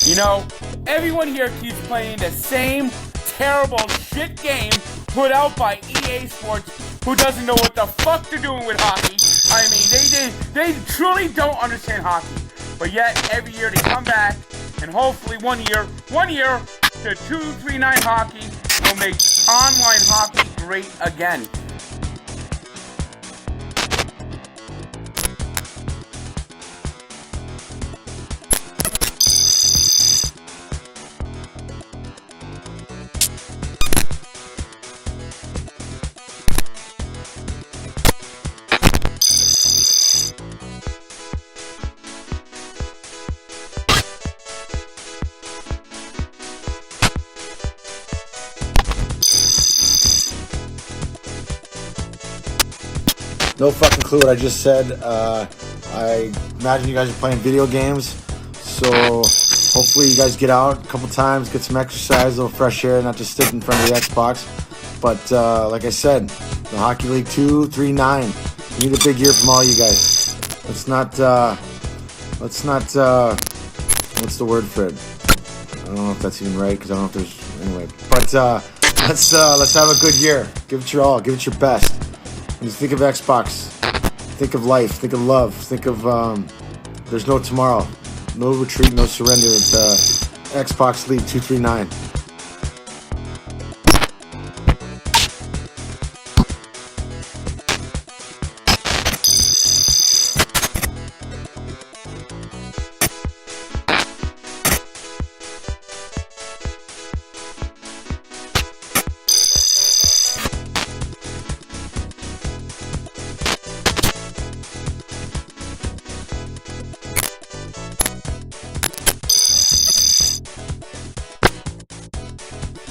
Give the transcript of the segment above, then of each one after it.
You know, everyone here keeps playing the same terrible shit game put out by EA Sports, who doesn't know what the fuck they're doing with hockey. I mean, they truly don't understand hockey. But yet, every year they come back, and hopefully one year, the 239 hockey will make online hockey great again. No fucking clue what I just said. I imagine you guys are playing video games, so hopefully you guys get out a couple times, get some exercise, a little fresh air, not just sit in front of the Xbox. But like I said, the Hockey League 239, we need a big year from all you guys. Let's not, what's the word for it? I don't know if that's even right, because I don't know if there's, anyway. But let's have a good year. Give it your all, give it your best. When you think of Xbox, think of life, think of love, think of there's no tomorrow, no retreat, no surrender at the Xbox League 239.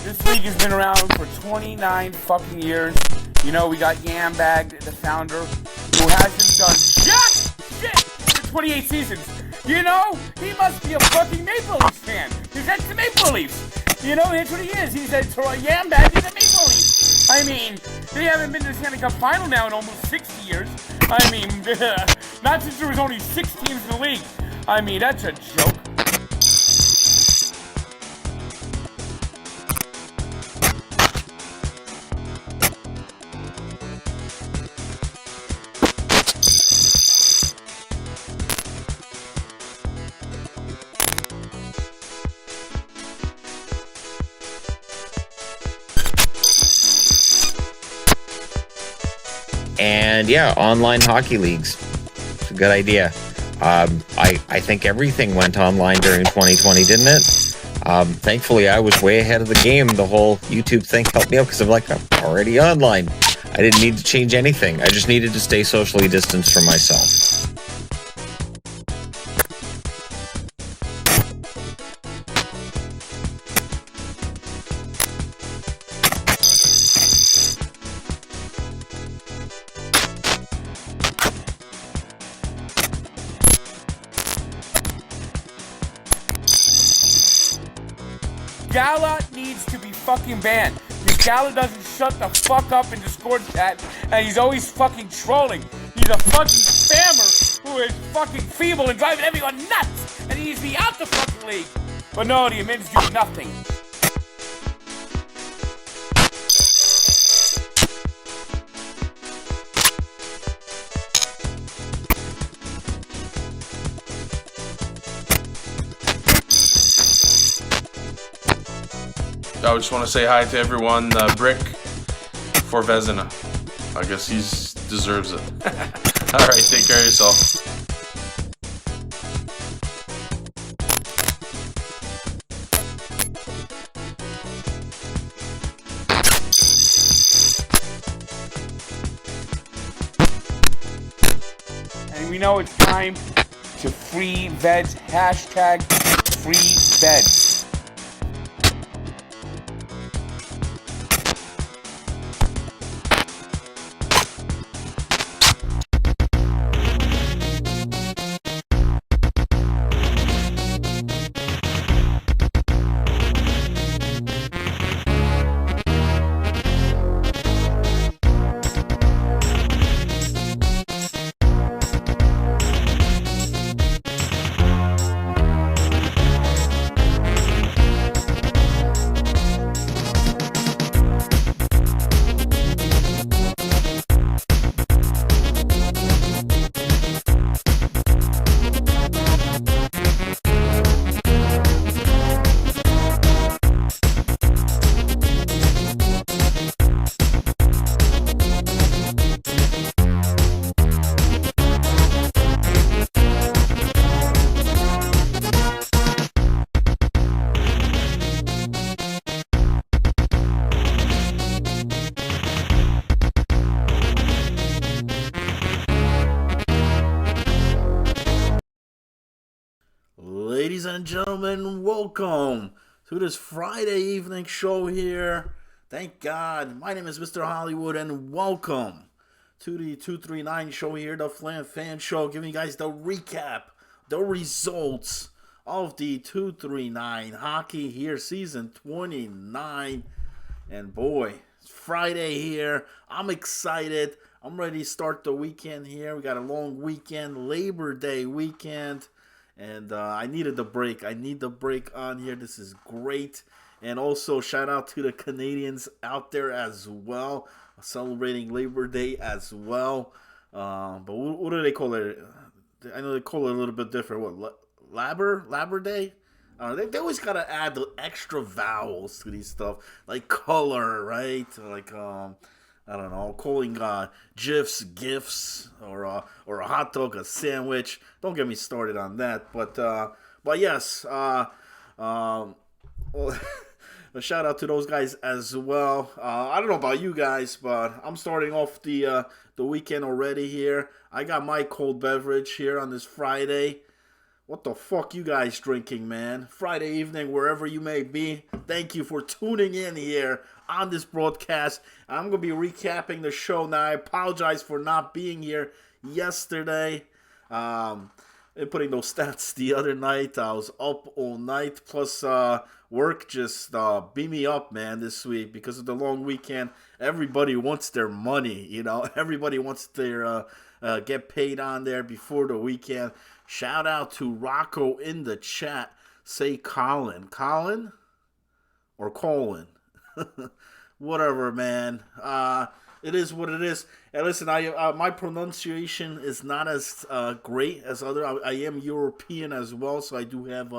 This league has been around for 29 fucking years. You know, we got Yambag, the founder, who hasn't done jack shit for 28 seasons. You know, he must be a fucking Maple Leafs fan. He's ex the Maple Leafs. You know, that's what he is. He's a Yambag is a Maple Leafs. I mean, they haven't been to the Stanley Cup final now in almost 60 years. I mean, not since there was only 6 teams in the league. I mean, that's a joke. And yeah, online hockey leagues. It's a good idea. I think everything went online during 2020, didn't it? Thankfully, I was way ahead of the game. The whole YouTube thing helped me out because I'm already online. I didn't need to change anything. I just needed to stay socially distanced from myself. Gala needs to be fucking banned. Because Gala doesn't shut the fuck up in Discord chat, and he's always fucking trolling. He's a fucking spammer who is fucking feeble and driving everyone nuts, and he needs to be out the fucking league. But no, the admins do nothing. I just want to say hi to everyone. Brick for Vezina. I guess he deserves it. Alright, take care of yourself. And we know it's time to free vets. Hashtag free vets. Ladies and gentlemen, welcome to this Friday evening show here. Thank God. My name is Mr. Hollywood, and welcome to the 239 show here, the Flam Fan Show, giving you guys the recap, the results of the 239 hockey here, season 29. And boy, it's Friday here. I'm excited. I'm ready to start the weekend here. We got a long weekend, Labor Day weekend. And I needed the break. I need the break on here. This is great. And also, shout out to the Canadians out there as well, celebrating Labor Day as well. But what do they call it? I know they call it a little bit different. What, Labor Day? They always got to add the extra vowels to these stuff, like color, right? Like, I don't know, calling GIFs, GIFs, or a hot dog a sandwich. Don't get me started on that. But yes, well, a shout out to those guys as well. I don't know about you guys, but I'm starting off the weekend already here. I got my cold beverage here on this Friday. What the fuck you guys drinking, man? Friday evening, wherever you may be. Thank you for tuning in here on this broadcast. I'm going to be recapping the show now. I apologize for not being here yesterday. And putting those stats the other night. I was up all night. Plus, work just beat me up, man, this week. Because of the long weekend, everybody wants their money, you know. Everybody wants their get paid on there before the weekend. Shout out to Rocco in the chat. Say Colin. Colin? Or Colin? Whatever, man. It is what it is. And listen, my pronunciation is not as great as other. I am European as well, so I do have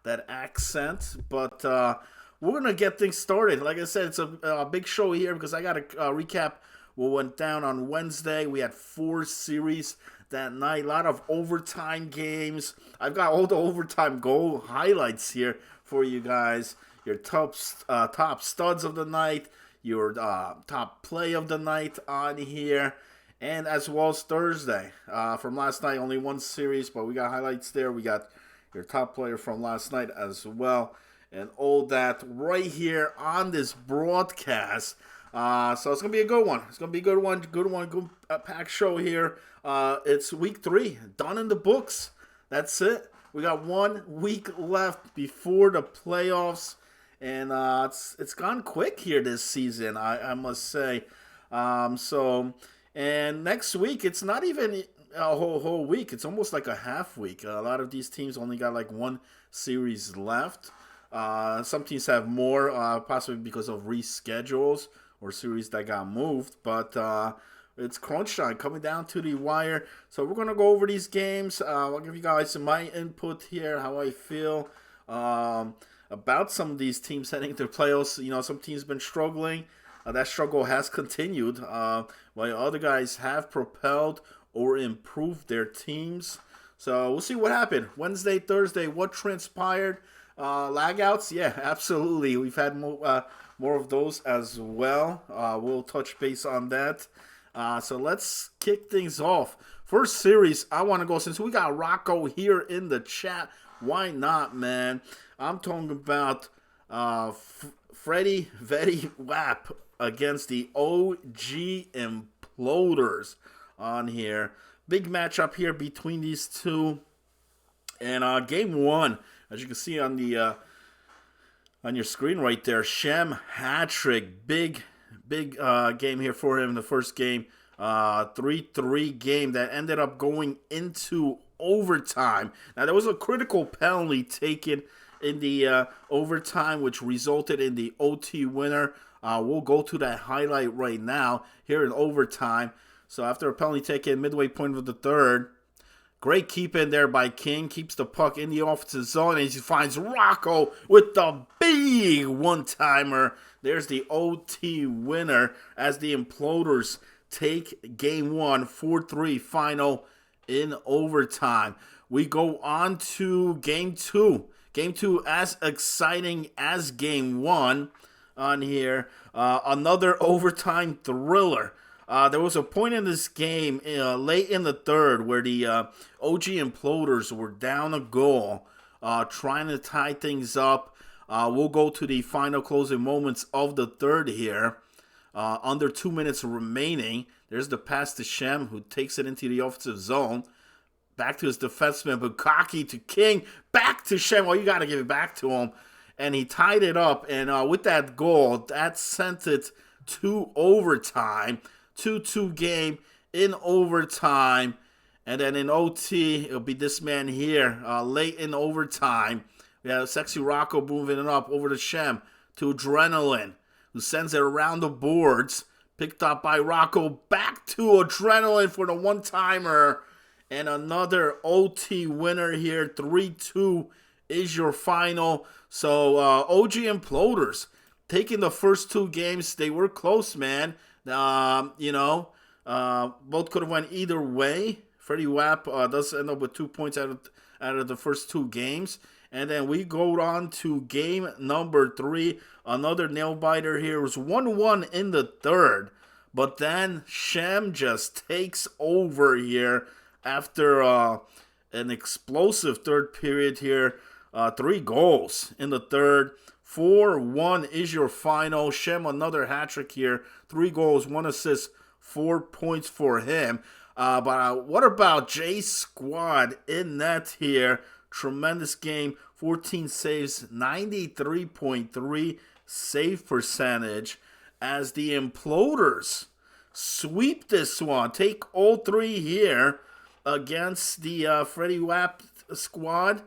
that accent. But we're going to get things started. Like I said, it's a big show here because I got to recap what went down on Wednesday. We had 4 series that night. A lot of overtime games. I've got all the overtime goal highlights here for you guys. Your top studs of the night. Your top play of the night on here. And as well as Thursday. From last night, only 1 series, but we got highlights there. We got your top player from last night as well. And all that right here on this broadcast. So it's going to be a good one. It's going to be a good one. Good packed show here. It's week 3. Done in the books. That's it. We got 1 week left before the playoffs. And it's gone quick here this season, I must say. And next week, it's not even a whole week. It's almost like a half week. A lot of these teams only got like 1 series left. Some teams have more, possibly because of reschedules or series that got moved. But it's crunch time, coming down to the wire. So we're going to go over these games. I'll give you guys my input here, how I feel about some of these teams heading to the playoffs. You know, some teams been struggling. That struggle has continued, while other guys have propelled or improved their teams. So we'll see what happened. Wednesday, Thursday, what transpired? Lagouts? Yeah, absolutely. We've had more of those as well. We'll touch base on that. So let's kick things off. First series, I want to go, since we got Rocco here in the chat, why not, man? I'm talking about Freddie Vetty Wap against the OG Imploders on here. Big matchup here between these two. And game 1, as you can see on the on your screen right there, Shem hat-trick. Big game here for him in the first game. 3-3 game that ended up going into overtime. Now, there was a critical penalty taken in the overtime, which resulted in the OT winner. We'll go to that highlight right now here in overtime. So after a penalty taken midway point of the third, great keep in there by King. Keeps the puck in the offensive zone, and he finds Rocco with the big one-timer. There's the OT winner as the Imploders take game 1, 4-3 final in overtime. We go on to game 2. Game 2 as exciting as game 1 on here. Another overtime thriller. There was a point in this game late in the third where the OG Imploders were down a goal trying to tie things up. We'll go to the final closing moments of the third here. Under 2 minutes remaining. There's the pass to Shem, who takes it into the offensive zone. Back to his defenseman, Bukaki to King. Back to Shem. Well, you got to give it back to him. And he tied it up. And with that goal, that sent it to overtime. 2-2 game in overtime. And then in OT, it'll be this man here, late in overtime. We have Sexy Rocco moving it up over to Shem, to Adrenaline, who sends it around the boards. Picked up by Rocco, back to Adrenaline for the one-timer. And another OT winner here, 3-2 is your final. So OG Imploders taking the first 2 games. They were close, man. Both could have went either way. Freddie Wap does end up with 2 points out of the first 2 games. And then we go on to game number 3. Another nail-biter here. It was 1-1 in the third. But then Shem just takes over here after an explosive third period here. 3 goals in the third. 4-1 is your final. Shem, another hat-trick here. 3 goals, 1 assist, 4 points for him. But what about J Squad in net here? Tremendous game. 14 saves, 93.3 save percentage. As the Imploders sweep this one. Take all 3 here against the Freddie Wap squad.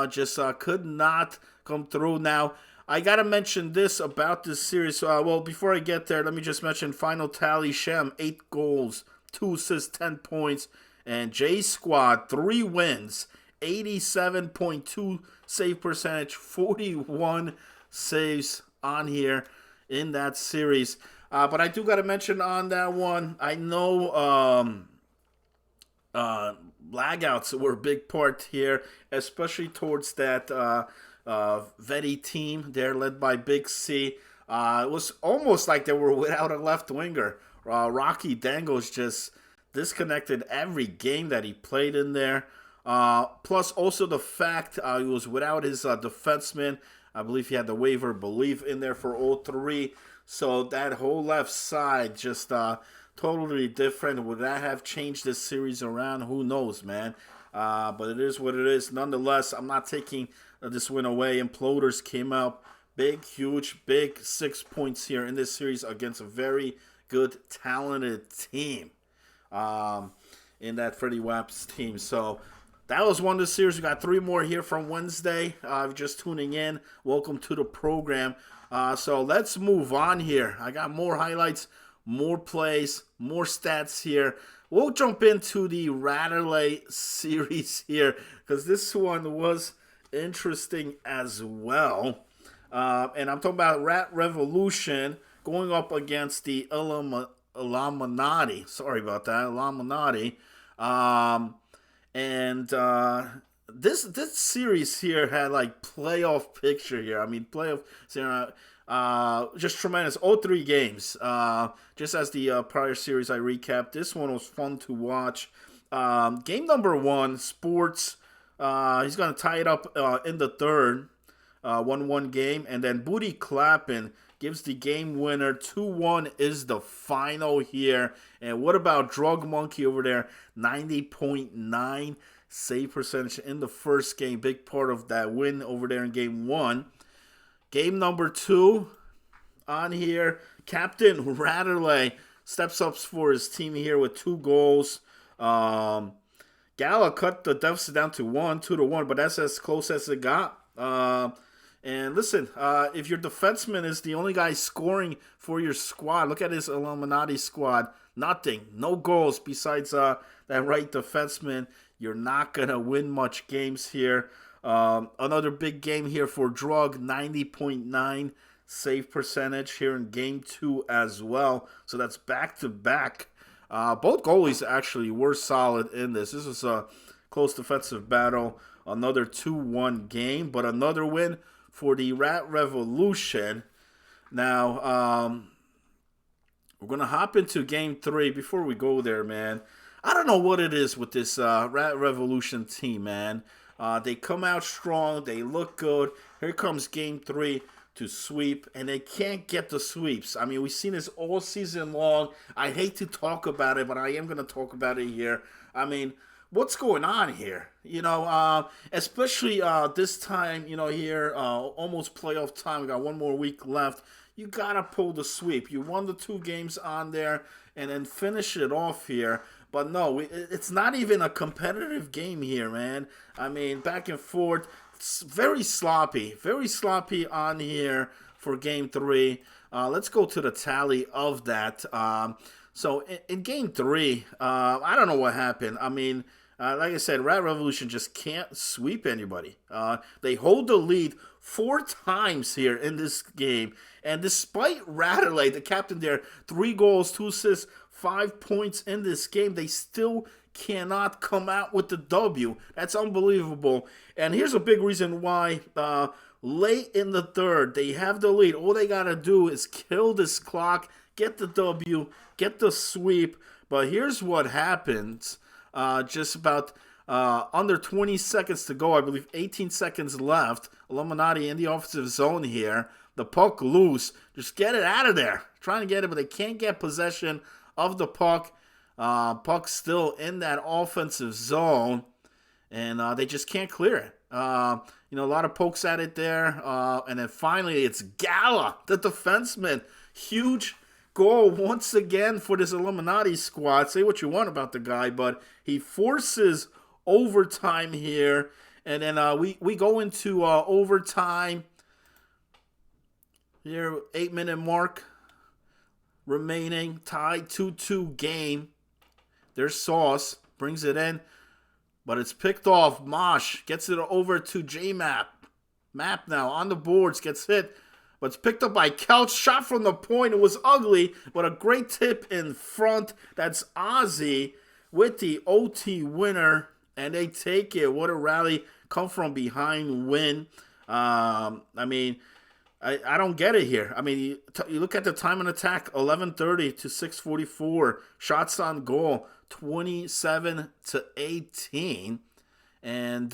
Just could not come through. Now, I got to mention this about this series. Well, before I get there, let me just mention final tally. Shem, 8 goals, 2 assists, 10 points. And J Squad, 3 wins, 87.2 save percentage, 41 saves on here in that series. But I do got to mention on that one, I know lagouts were a big part here, especially towards that Vetti team there led by Big C. It was almost like they were without a left winger. Rocky Dangles just disconnected every game that he played in there. Plus also the fact he was without his defenseman. I believe he had the waiver belief in there for all 3. So that whole left side just totally different. Would that have changed this series around? Who knows, man. But it is what it is. Nonetheless, I'm not taking this win away. Imploders came out big, huge, big 6 points here in this series against a very good, talented team in that Freddie Wap's team. So that was one of the series. We got 3 more here from Wednesday. If you're just tuning in, welcome to the program. So let's move on here. I got more highlights, more plays, more stats here. We'll jump into the Ratterley series here because this one was interesting as well. And I'm talking about Rat Revolution going up against the Illuminati. Sorry about that, Illuminati. This series here had like playoff picture here. I mean, playoff, just tremendous. All 3 games. Just as the prior series I recapped, this one was fun to watch. Game number 1, Sports. He's going to tie it up in the third. 1-1 game. And then Booty Clappin' gives the game winner. 2-1 is the final here. And what about Drug Monkey over there? 90.9 save percentage in the first game. Big part of that win over there in game 1. Game number 2 on here. Captain Ratterley steps up for his team here with 2 goals. Gala cut the deficit down to 2-1, but that's as close as it got. And listen, if your defenseman is the only guy scoring for your squad, look at his Illuminati squad. Nothing. No goals besides that right defenseman. You're not going to win much games here. Another big game here for Drug. 90.9 save percentage here in game 2 as well. So that's back-to-back. Both goalies actually were solid in this. This was a close defensive battle. Another 2-1 game, but another win for the Rat Revolution. Now, we're going to hop into game 3. Before we go there, man, I don't know what it is with this Rat Revolution team, man. They come out strong. They look good. Here comes game 3 to sweep, and they can't get the sweeps. I mean, we've seen this all season long. I hate to talk about it, but I am going to talk about it here. I mean, what's going on here? Especially this time, here, almost playoff time. We got one more week left. You got to pull the sweep. You won the 2 games on there and then finish it off here. But no, it's not even a competitive game here, man. I mean, back and forth. It's very sloppy on here for game 3. Let's go to the tally of that. So in game 3, I don't know what happened. I mean, like I said, Rat Revolution just can't sweep anybody. They hold the lead 4 times here in this game. And despite Ratterley, the captain there, 3 goals, 2 assists, 5 points in this game, they still cannot come out with the W. That's unbelievable. And here's a big reason why. Late in the third, they have the lead. All they got to do is kill this clock, get the W, get the sweep. But here's what happens. Just about under 20 seconds to go, I believe 18 seconds left. Illuminati in the offensive zone here. The puck loose. Just get it out of there. Trying to get it, but they can't get possession of the puck. Puck still in that offensive zone. And they just can't clear it. A lot of pokes at it there. And then finally, it's Gala, the defenseman. Huge goal once again for this Illuminati squad. Say what you want about the guy, but he forces overtime here. And then we go into overtime. Here, 8-minute mark remaining. Tied 2-2 game. There's Sauce. Brings it in. But it's picked off. Mosh gets it over to J-Map. Map now on the boards. Gets hit. But it's picked up by Couch. Shot from the point. It was ugly. But a great tip in front. That's Ozzy with the OT winner. And they take it. What a rally. Come from behind win. I don't get it here. I mean, you look at the time and attack, 11:30 to 6:44. Shots on goal, 27-18. And,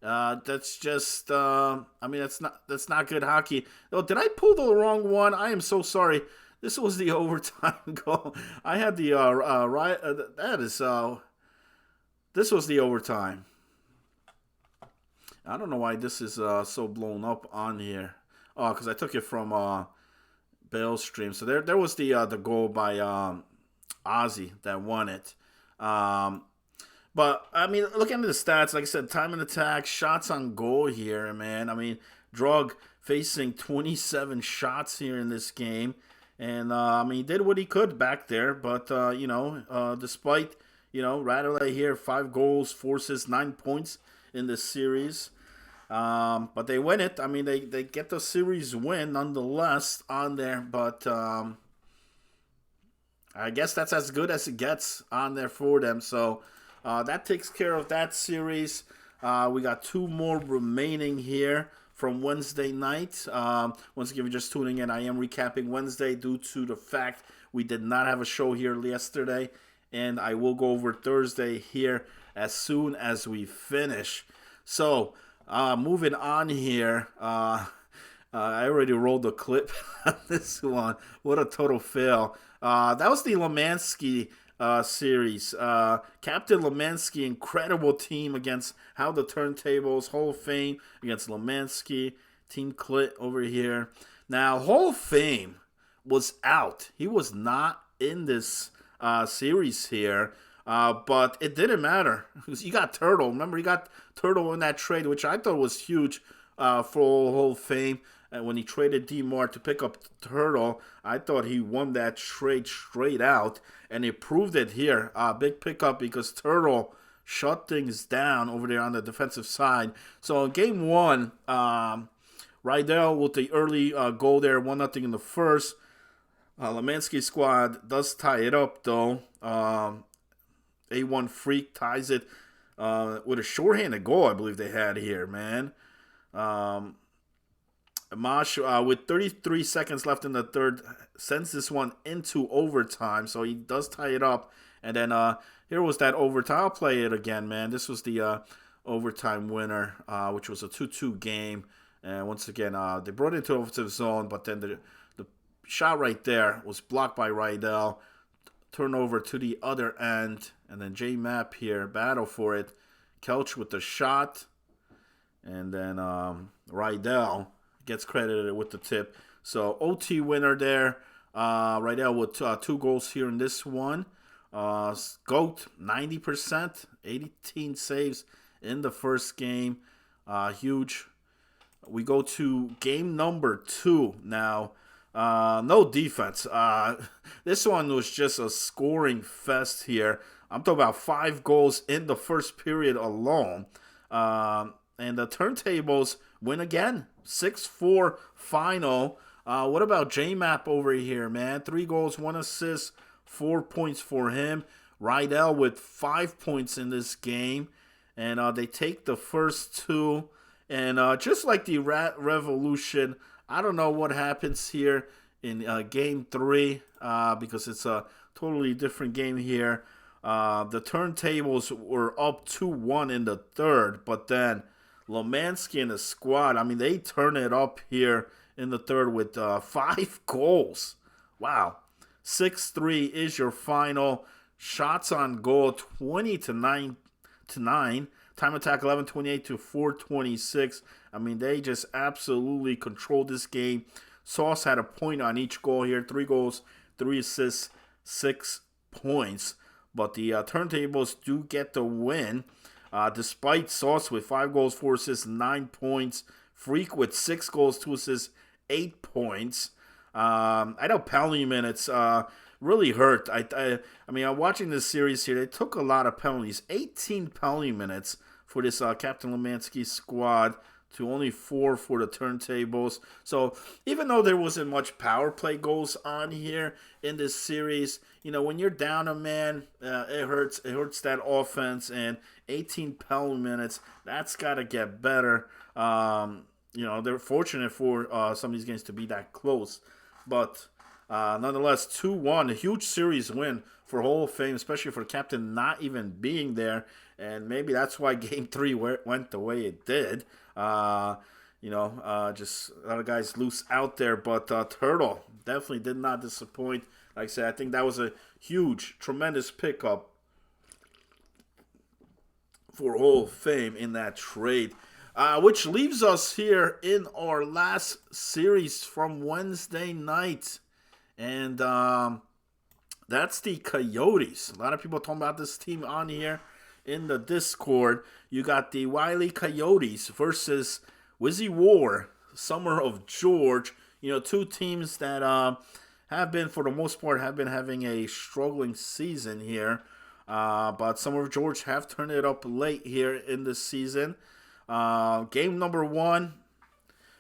that's just, that's not good hockey. Oh, did I pull the wrong one? I am so sorry. This was the overtime goal. I had the, this was the overtime. I don't know why this is so blown up on here. Oh, because I took it from Bale's stream. So there was the goal by Ozzy that won it. But, I mean, looking at the stats, like I said, time and attack, shots on goal here, man. I mean, Drug facing 27 shots here in this game. And, he did what he could back there. But, despite, Ratterley here, 5 goals, 4 assists, 9 points in this series. But they win it. I mean, they get the series win nonetheless on there. But I guess that's as good as it gets on there for them. So that takes care of that series. We got 2 more remaining here from Wednesday night. Once again, if you're just tuning in, I am recapping Wednesday due to the fact we did not have a show here yesterday. And I will go over Thursday here as soon as we finish. So, moving on here, I already rolled the clip on this one. What a total fail. That was the Lemansky series. Captain Lemansky, incredible team against How the Turntables, Hall of Fame against Lemansky, Team Clit over here. Now, Hall of Fame was out. He was not in this series here. But it didn't matter because you got Turtle. Remember, you got Turtle in that trade, which I thought was huge for Hall of Fame. And when he traded DeMar to pick up Turtle, I thought he won that trade straight out. And he proved it here. Big pickup because Turtle shut things down over there on the defensive side. So in game 1, Rydell with the early goal there, 1-0 in the first. Lemansky squad does tie it up, though. A1 Freak ties it with a shorthanded goal, I believe they had here, man. Mosh, with 33 seconds left in the third, sends this one into overtime, so he does tie it up. And then here was that overtime. I'll play it again, man. This was the overtime winner, which was a 2-2 game. And once again, they brought it into offensive zone, but then the shot right there was blocked by Rydell. Turnover to the other end, and then J-Map here, battle for it. Kelch with the shot, and then Rydell gets credited with the tip. So OT winner there. Rydell with 2 goals here in this one. Goat, 90%, 18 saves in the first game. Huge. We go to game number 2 now. No defense. This one was just a scoring fest here. I'm talking about 5 goals in the first period alone. And the Turntables win again. 6-4 final. What about J-Map over here, man? 3 goals, 1 assist, 4 points for him. Rydell with 5 points in this game. And they take the first 2. And just like the Revolution, I don't know what happens here in Game 3 because it's a totally different game here. The Turntables were up 2-1 in the third, but then Lemansky and his squad, I mean, they turn it up here in the third with 5 goals. Wow. 6-3 is your final. Shots on goal, 20-9. Time attack 11-28 to 4-26. I mean, they just absolutely controlled this game. Sauce had a point on each goal here. 3 goals, 3 assists, 6 points. But the Turntables do get the win. Despite Sauce with 5 goals, 4 assists, 9 points. Freak with 6 goals, 2 assists, 8 points. I know penalty minutes really hurt. I mean, I'm watching this series here. They took a lot of penalties. 18 penalty minutes for this Captain Lemansky squad to only 4 for the Turntables. So even though there wasn't much power play goals on here in this series, you know, when you're down a man, it hurts. It hurts that offense. And 18 penalty minutes, that's got to get better. You know, they're fortunate for some of these games to be that close. But nonetheless, 2-1, a huge series win for Hall of Fame, especially for the captain not even being there. And maybe that's why Game 3 went the way it did. You know, just a lot of guys loose out there. But Turtle definitely did not disappoint. Like I said, I think that was a huge, tremendous pickup for Hall of Fame in that trade. Which leaves us here in our last series from Wednesday night. And that's the Coyotes. A lot of people talking about this team on here in the Discord. You got the Wiley Coyotes versus Wizzy War, Summer of George. You know, 2 teams that have been, for the most part, have been having a struggling season here. But Summer of George have turned it up late here in this season. Game number 1,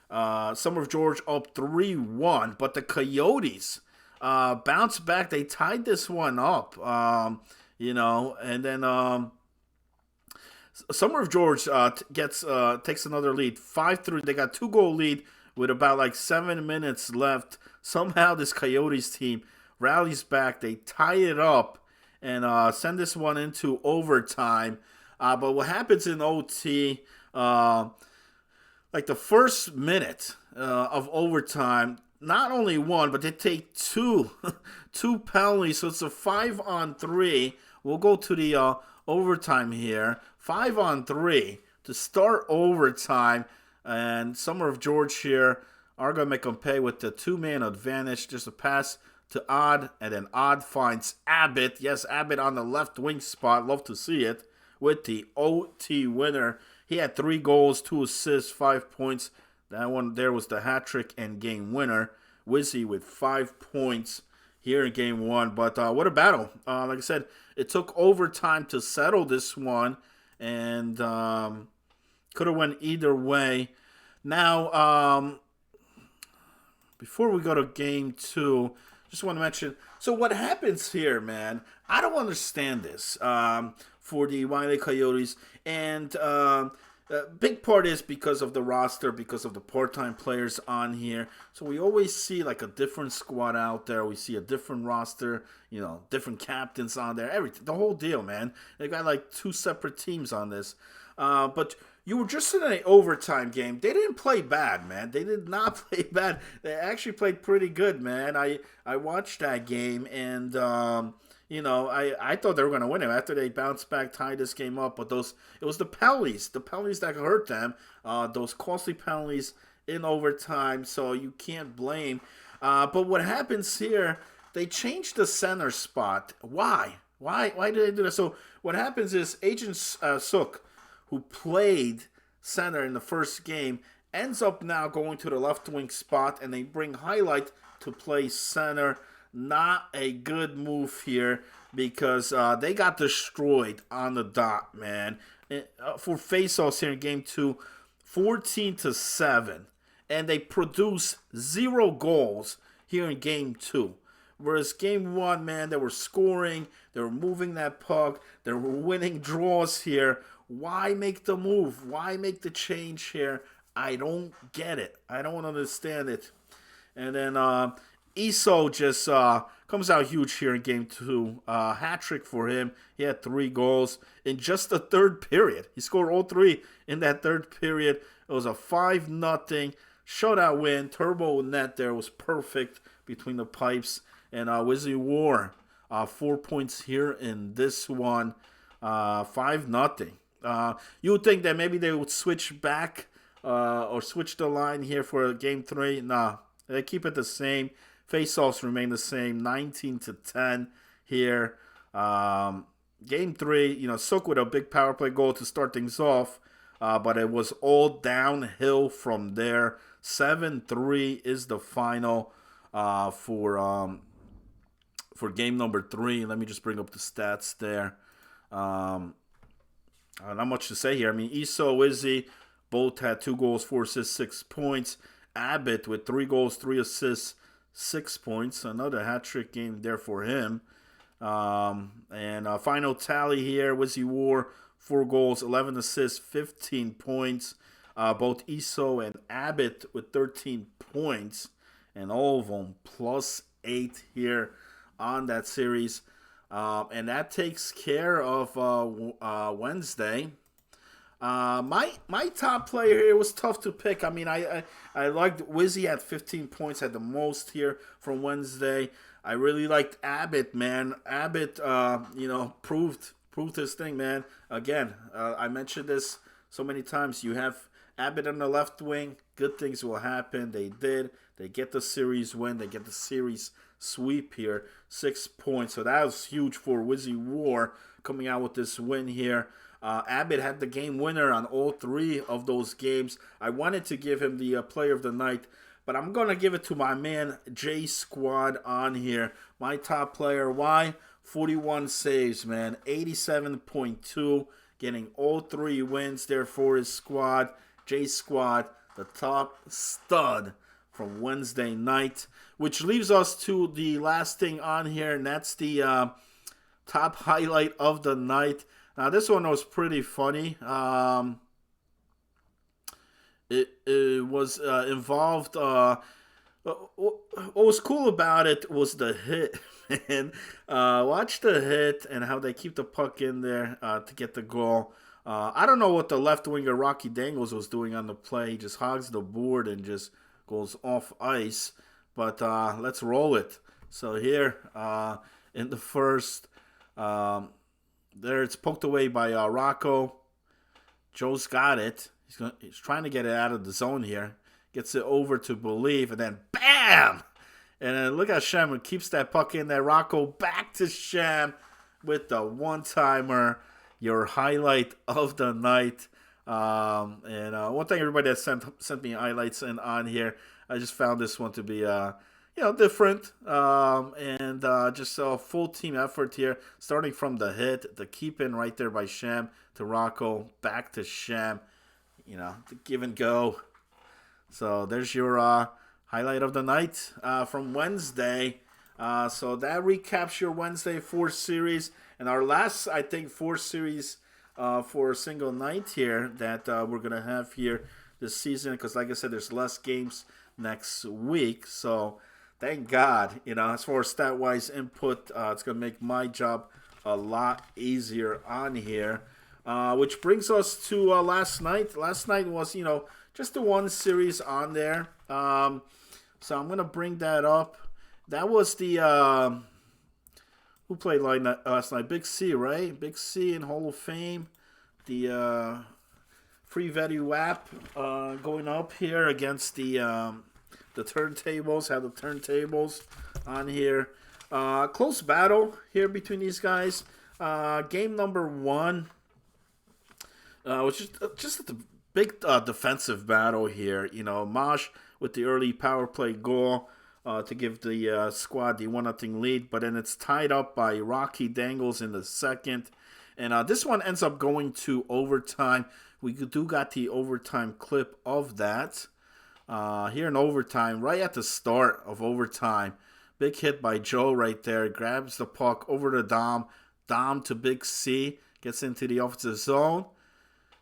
Summer of George up 3-1, but the Coyotes bounced back. They tied this one up, you know, and then Summer of George takes another lead, 5-3. They got 2-goal lead with about like 7 minutes left. Somehow this Coyotes team rallies back. They tie it up and send this one into overtime. But what happens in OT, like the first minute of overtime, not only 1, but they take 2 penalties. So it's a 5-on-3. We'll go to the overtime here. 5-on-3 to start overtime. And Summer of George here are going to make them pay with the 2-man advantage. Just a pass to Odd, and then Odd finds Abbott. Yes, Abbott on the left wing spot. Love to see it. With the OT winner. He had 3 goals, 2 assists, 5 points. That one there was the hat trick and game winner. Wizzy with 5 points here in game 1. But what a battle. Like I said, it took overtime to settle this one. And could have went either way. Now, before we go to game 2, just want to mention, so what happens here, man, I don't understand this for the Wiley Coyotes. And big part is because of the roster, because of the part-time players on here. So we always see like a different squad out there. We see a different roster, different captains on there. Everything, the whole deal, man. They got like 2 separate teams on this. But you were just in an overtime game. They didn't play bad, man. They did not play bad. They actually played pretty good, man. I watched that game, and I thought they were going to win it after they bounced back, tied this game up. But it was the penalties that hurt them. Those costly penalties in overtime, so you can't blame. But what happens here? They changed the center spot. Why? Why did they do that? So what happens is Agent Suk, who played center in the first game, ends up now going to the left wing spot, and they bring Highlight to play center. Not a good move here, because they got destroyed on the dot, man. For faceoffs here in game 2, 14-7, and they produce 0 goals here in game 2. Whereas game 1, man, they were scoring, they were moving that puck, they were winning draws here. Why make the move? Why make the change here? I don't get it. I don't understand it. And then Iso just comes out huge here in game 2. Hat trick for him. He had 3 goals in just the third period. He scored all 3 in that third period. It was a 5-0 shutout win. Turbo net there was perfect between the pipes. And Wizzy War, 4 points here in this one. 5-0. You would think that maybe they would switch back or switch the line here for game 3. Nah, they keep it the same. Faceoffs remain the same, 19-10 here. Game 3, Suk with a big power play goal to start things off, but it was all downhill from there. 7-3 is the final for game number 3. Let me just bring up the stats there. Not much to say here. I mean, Iso, Izzy, both had 2 goals, 4 assists, 6 points. Abbott with 3 goals, 3 assists, 6 points. Another hat-trick game there for him. And final tally here, Wizzy War, 4 goals, 11 assists, 15 points. Both Iso and Abbott with 13 points. And all of them +8 here on that series. And that takes care of Wednesday. My top player here was tough to pick. I mean, I liked Wizzy at 15 points, had the most here from Wednesday. I really liked Abbott, man. Abbott, proved his thing, man. Again, I mentioned this so many times. You have Abbott on the left wing, good things will happen. They did. They get the series win. They get the series sweep here, 6 points. So that was huge for Wizzy War coming out with this win here. Abbott had the game winner on all 3 of those games. I wanted to give him the player of the night, but I'm going to give it to my man J Squad on here. My top player. Why? 41 saves, man. 87.2. Getting all 3 wins there for his squad. J Squad, the top stud from Wednesday night. Which leaves us to the last thing on here, and that's the top highlight of the night. Now, this one was pretty funny. It was involved. What was cool about it was the hit, man. Watch the hit and how they keep the puck in there to get the goal. I don't know what the left winger Rocky Dangles was doing on the play. He just hogs the board and just goes off ice. But let's roll it. So here in the first, there it's poked away by Rocco. Joe's got it. He's trying to get it out of the zone here. Gets it over to Believe, and then BAM! And then look at Shem who keeps that puck in there. Rocco back to Shem with the one-timer. Your highlight of the night. And one thing everybody that sent me highlights and on here, I just found this one to be different, and just a full team effort here, starting from the hit, the keep in right there by Shem to Rocco, back to Shem, the give and go. So there's your highlight of the night from Wednesday. So that recaps your Wednesday 4 series, and our last, I think, 4 series for a single night here that we're going to have here this season. Because, like I said, there's less games next week. So, thank God, as far as stat-wise input, it's going to make my job a lot easier on here. Which brings us to last night. Last night was, just the one series on there. So I'm going to bring that up. That was the, who played last night? Big C, right? Big C in Hall of Fame. The Free Vetti WAP going up here against the turntables. Have the turntables on here. Close battle here between these guys. Game number 1. Which is just a big defensive battle here. Mosh with the early power play goal to give the squad the 1-0 lead. But then it's tied up by Rocky Dangles in the second. And this one ends up going to overtime. We do got the overtime clip of that. Here in overtime, right at the start of overtime. Big hit by Joe right there. Grabs the puck over to Dom. Dom to Big C. Gets into the offensive zone.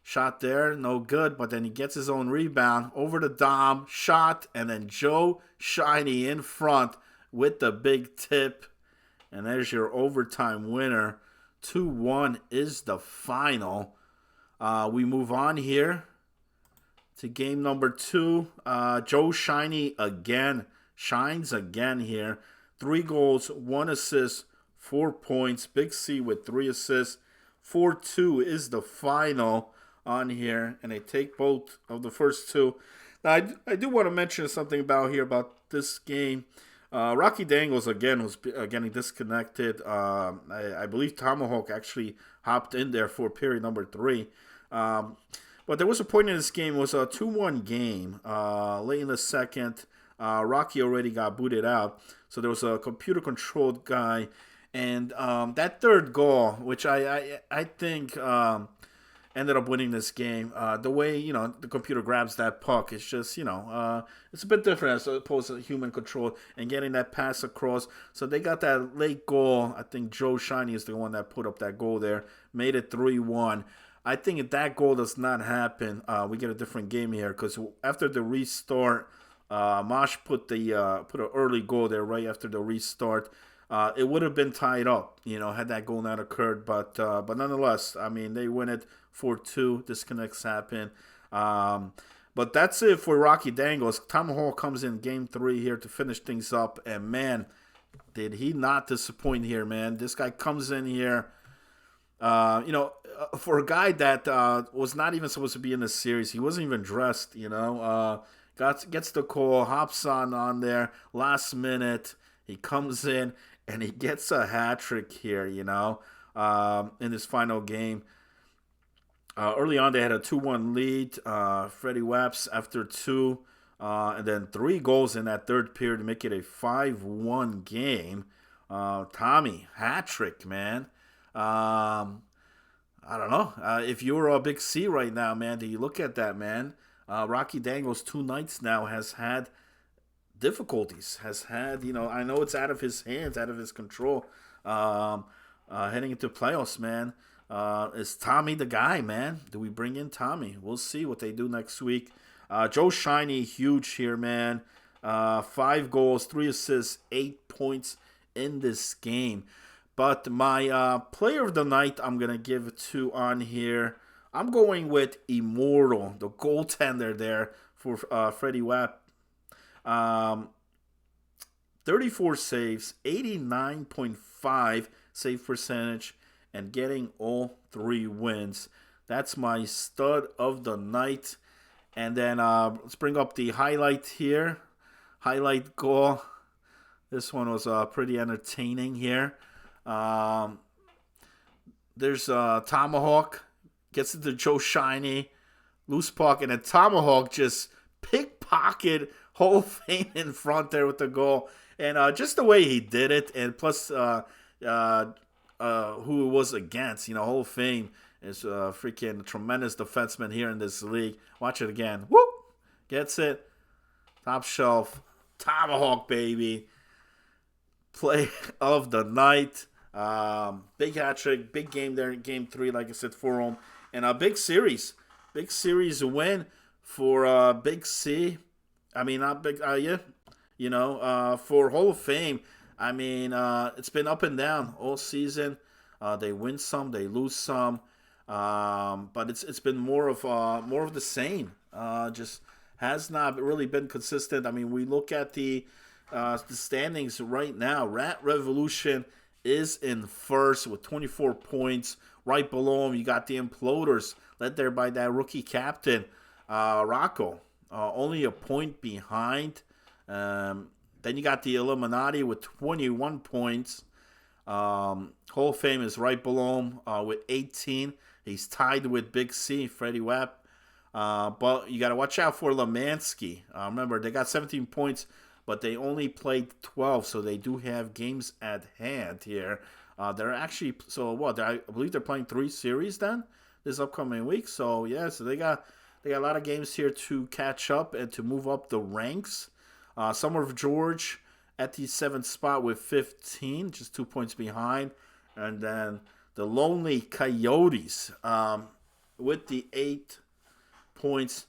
Shot there, no good, but then he gets his own rebound. Over to Dom, shot, and then Joe Shiny in front with the big tip. And there's your overtime winner. 2-1 is the final. We move on here to game number 2. Joe Shiny again. Shines again here. 3 goals, 1 assist, 4 points. Big C with 3 assists. 4-2 is the final on here, and they take both of the first 2. Now, I do want to mention something about this game. Rocky Dangles again was getting disconnected. I believe Tomahawk actually hopped in there for period number 3. But there was a point in this game. It was a 2-1 game. Late in the second, Rocky already got booted out, so there was a computer-controlled guy. And that third goal, which I think ended up winning this game. The way, the computer grabs that puck, it's just, it's a bit different as opposed to human control and getting that pass across. So they got that late goal. I think Joe Shiny is the one that put up that goal there, made it 3-1. I think if that goal does not happen, we get a different game here, because after the restart, Mosh put an early goal there right after the restart. It would have been tied up, had that goal not occurred. But nonetheless, I mean, they win it 4-2. Disconnects happen. But that's it for Rocky Dangles. Tomahawk comes in game 3 here to finish things up. And, man, did he not disappoint here, man. This guy comes in here, for a guy that was not even supposed to be in the series. He wasn't even dressed, gets the call, hops on there, last minute. He comes in, and he gets a hat trick here, in this final game. Early on, they had a 2-1 lead. Freddie Waps after 2. And then 3 goals in that third period to make it a 5-1 game. Tommy, hat trick, man. I don't know. If you're a Big C right now, man, do you look at that, man? Rocky Dangles 2 nights now has had difficulties, I know it's out of his hands, out of his control, heading into playoffs, man. Is Tommy the guy, man? Do we bring in Tommy? We'll see what they do next week. Joe Shiny, huge here, man. 5 goals, 3 assists, 8 points in this game. But my player of the night I'm going to give to on here, I'm going with Immortal, the goaltender there for Freddie Wap. 34 saves, 89.5 save percentage, and getting all 3 wins. That's my stud of the night. And then let's bring up the highlight here. Highlight goal. This one was pretty entertaining here. There's Tomahawk. Gets into Joe Shiny. Loose puck. And then Tomahawk just pickpocket Hall of Fame in front there with the goal. And just the way he did it. And plus who it was against. Hall of Fame is freaking tremendous defenseman here in this league. Watch it again. Whoop! Gets it. Top shelf. Tomahawk, baby. Play of the night. Big hat trick, big game there in Game 3, like I said, for him. And a big series win for Big C. I mean, not big, yeah, for Hall of Fame. I mean, it's been up and down all season. They win some, they lose some, but it's been more of the same. Just has not really been consistent. I mean, we look at the standings right now. Rat Revolution is in first with 24 points. Right below him, you got the Imploders, led there by that rookie captain, Rocco, only a point behind. Then you got the Illuminati with 21 points. Hall of Fame is right below him with 18. He's tied with Big C, Freddie Webb. But you got to watch out for Lemansky. Remember, they got 17 points, but they only played 12, so they do have games at hand here. They're actually, so what? I believe they're playing 3 series then this upcoming week. So yeah, so they got a lot of games here to catch up and to move up the ranks. Summer of George at the 7th spot with 15, just 2 points behind, and then the Lonely Coyotes with the 8 points.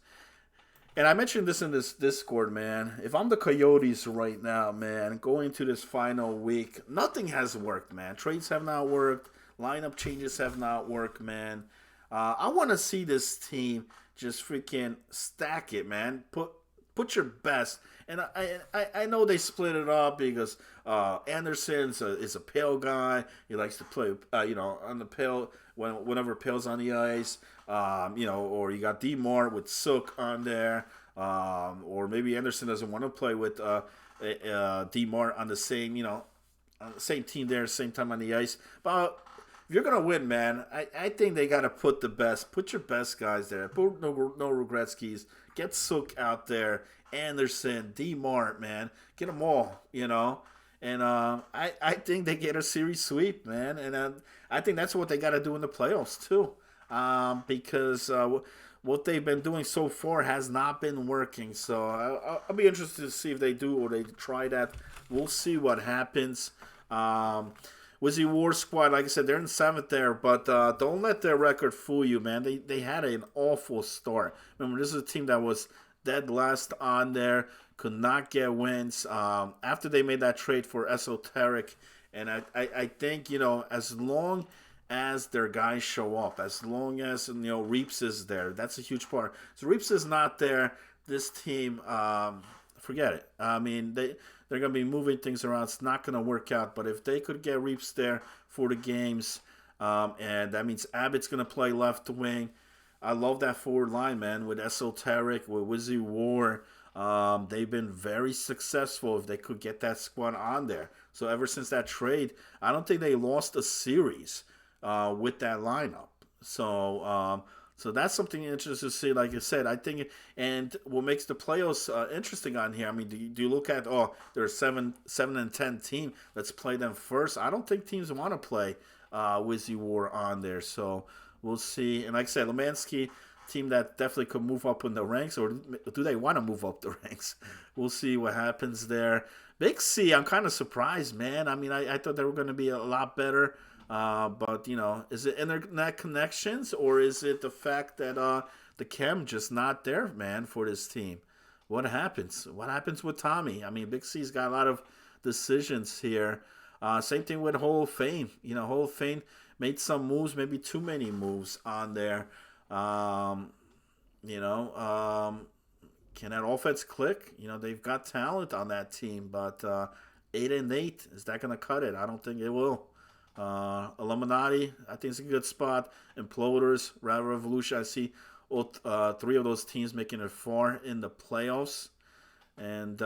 And I mentioned this in this Discord, man. If I'm the Coyotes right now, man, going to this final week, nothing has worked, man. Trades have not worked. Lineup changes have not worked, man. I want to see this team just freaking stack it, man. Put your best. And I know they split it up because Anderson is a Pale guy. He likes to play, on the Pale whenever Pale's on the ice. Or you got DeMar with Sook on there. Or maybe Anderson doesn't want to play with DeMar on the same team there, same time on the ice. But if you're gonna win, man, I think they gotta put your best guys there. Put no Regretskis. Get Sook out there. Anderson, DeMar, man, get them all, And I think they get a series sweep, man, and I think that's what they got to do in the playoffs too, because what they've been doing so far has not been working. So I'll be interested to see if they do or they try that. We'll see what happens. Wizzy War Squad, like I said, they're in 7th there, but don't let their record fool you, man. They had an awful start. Remember, this is a team that was dead last on there, could not get wins after they made that trade for Esoteric. And I think, as long as their guys show up, as long as, Reeps is there, that's a huge part. So Reeps is not there, this team, forget it. I mean, they're going to be moving things around. It's not going to work out. But if they could get Reeps there for the games, and that means Abbott's going to play left wing. I love that forward line, man, with Esoteric, with Wizzy War. They've been very successful if they could get that squad on there. So ever since that trade, I don't think they lost a series with that lineup. So that's something interesting to see. Like I said, I think, and what makes the playoffs interesting on here, I mean, do you look at, there's 7 and 10 team, let's play them first. I don't think teams want to play Wizzy War on there. So we'll see. And like I said, Lemansky, team that definitely could move up in the ranks, or do they want to move up the ranks? We'll see what happens there. Big C, I'm kind of surprised, man. I mean, I thought they were going to be a lot better. But, is it internet connections, or is it the fact that the chem just not there, man, for this team? What happens? What happens with Tommy? I mean, Big C's got a lot of decisions here. Same thing with Hall of Fame. Hall of Fame made some moves, maybe too many moves on there. Can that offense click? They've got talent on that team, but 8-8, is that going to cut it? I don't think it will. Illuminati, I think it's a good spot. Imploders, Rat Revolution, I see all 3 of those teams making it far in the playoffs. And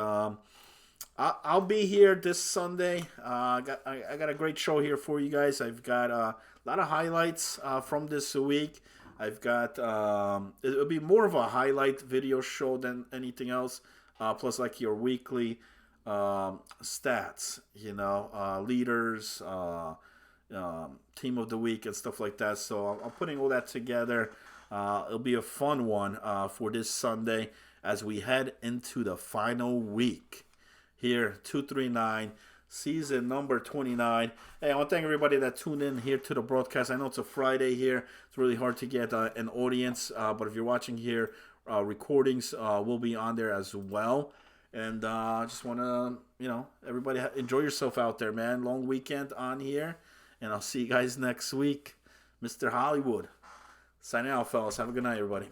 I'll be here this Sunday. I got a great show here for you guys. I've got a lot of highlights from this week. I've got it'll be more of a highlight video show than anything else. Plus, like your weekly stats, leaders, team of the week, and stuff like that. So I'm putting all that together. It'll be a fun one for this Sunday as we head into the final week. Here, 239 season number 29. Hey, I want to thank everybody that tuned in here to the broadcast. I know it's a Friday here. It's really hard to get an audience, but if you're watching here, recordings will be on there as well. And I just want to, everybody enjoy yourself out there, man. Long weekend on here. And I'll see you guys next week. Mr. Hollywood. Signing out, fellas. Have a good night, everybody.